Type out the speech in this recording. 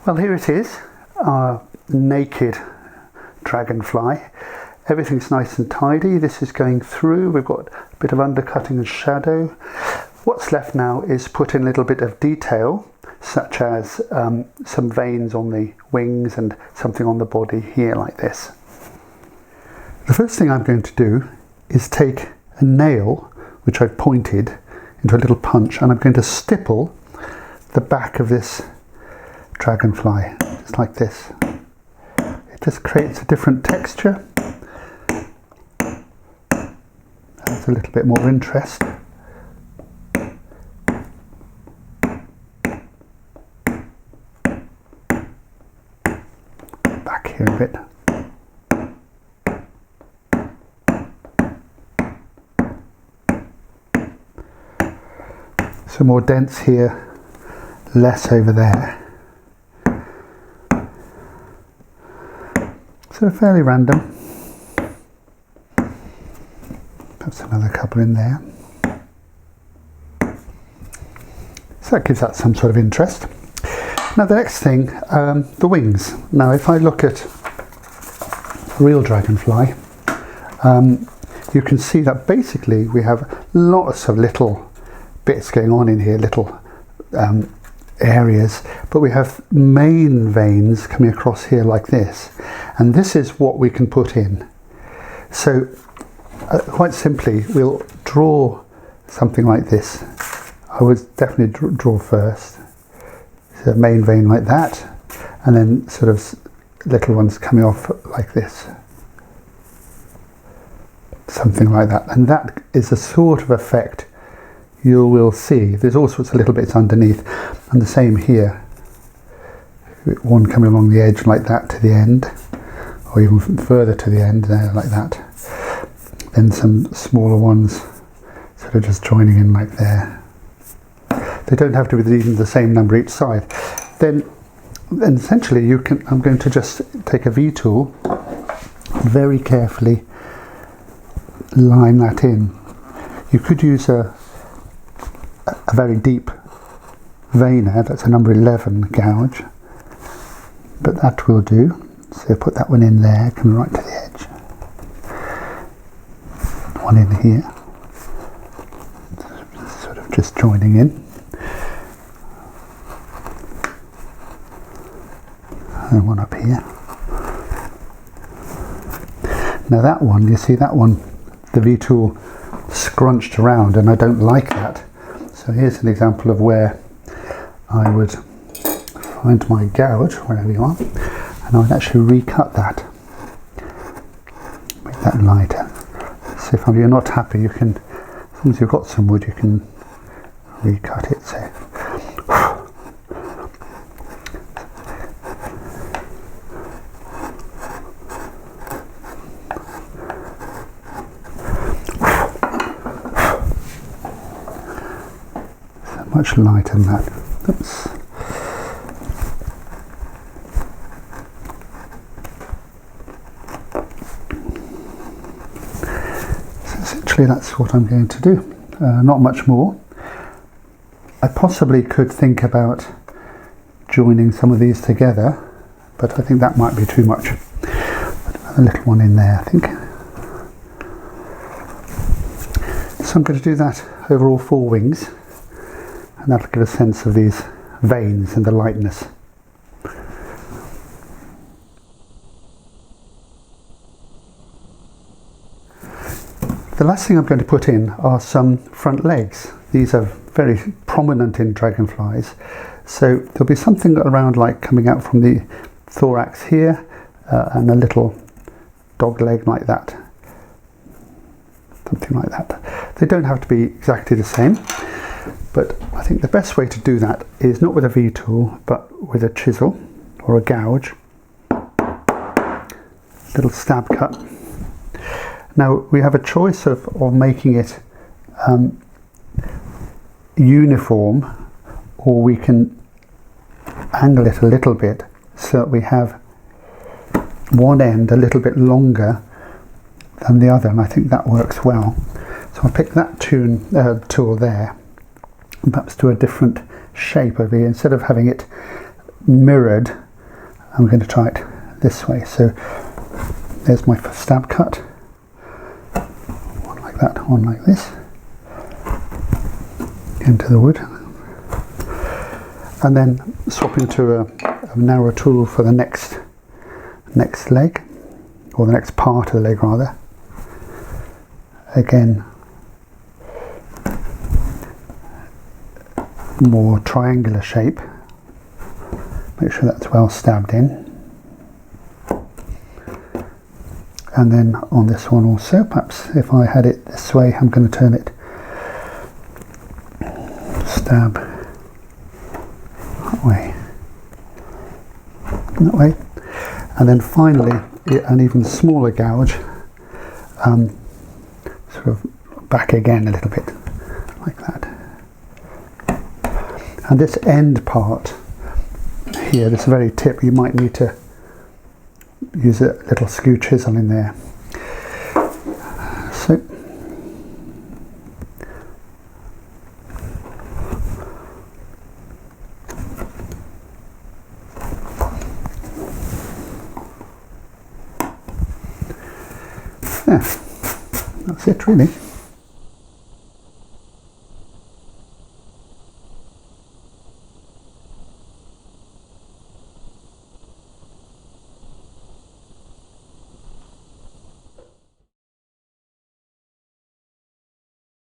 Well, here it is, our naked dragonfly. Everything's nice and tidy. This is going through. We've got a bit of undercutting and shadow. What's left now is put in a little bit of detail, such as some veins on the wings and something on the body here like this. The first thing I'm going to do is take a nail, which I've pointed into a little punch, and I'm going to stipple the back of this dragonfly, just like this. It just creates a different texture. Adds a little bit more interest. Back here a bit. So more dense here, less over there. So fairly random. Perhaps another couple in there. So that gives that some sort of interest. Now the next thing, the wings. Now if I look at a real dragonfly, you can see that basically we have lots of little bits going on in here, little areas, but we have main veins coming across here like this, and this is what we can put in. So quite simply we'll draw something like this. I would definitely draw first, so main vein like that, and then sort of little ones coming off like this, something like that, and that is the sort of effect you will see. There's all sorts of little bits underneath, and the same here, one coming along the edge like that to the end, or even further to the end there like that, then some smaller ones sort of just joining in like there. They don't have to be even the same number each side. Then essentially you can, I'm going to just take a V tool, very carefully line that in. You could use a very deep veiner, that's a number 11 gouge, but that will do. So put that one in there, come right to the edge. One in here, sort of just joining in. And one up here. Now that one, you see that one, the V tool scrunched around, and I don't like that. So here's an example of where I would find my gouge, wherever you are, and I would actually recut that, make that lighter. So if you're not happy, you can, as long as you've got some wood, you can recut it. So much lighter than that. Oops. So essentially that's what I'm going to do. Not much more. I possibly could think about joining some of these together, but I think that might be too much. Put another little one in there, I think. So I'm going to do that over all 4 wings. And that'll give a sense of these veins and the lightness. The last thing I'm going to put in are some front legs. These are very prominent in dragonflies. So there'll be something around like coming out from the thorax here, and a little dog leg like that. Something like that. They don't have to be exactly the same. But I think the best way to do that is not with a V tool, but with a chisel or a gouge. Little stab cut. Now we have a choice of making it uniform, or we can angle it a little bit so that we have one end a little bit longer than the other, and I think that works well. So I'll pick that tool there, and perhaps do a different shape over here. Instead of having it mirrored. I'm going to try it this way. So there's my stab cut. One like that, one like this. Into the wood. And then swap into a narrow tool for the next leg, or the next part of the leg rather. Again, more triangular shape. Make sure that's well stabbed in. And then on this one also, perhaps if I had it this way, I'm going to turn it, stab that way, and then finally an even smaller gouge, sort of back again a little bit like that. And this end part here, this very tip, you might need to use a little skew chisel in there. So yeah, that's it really.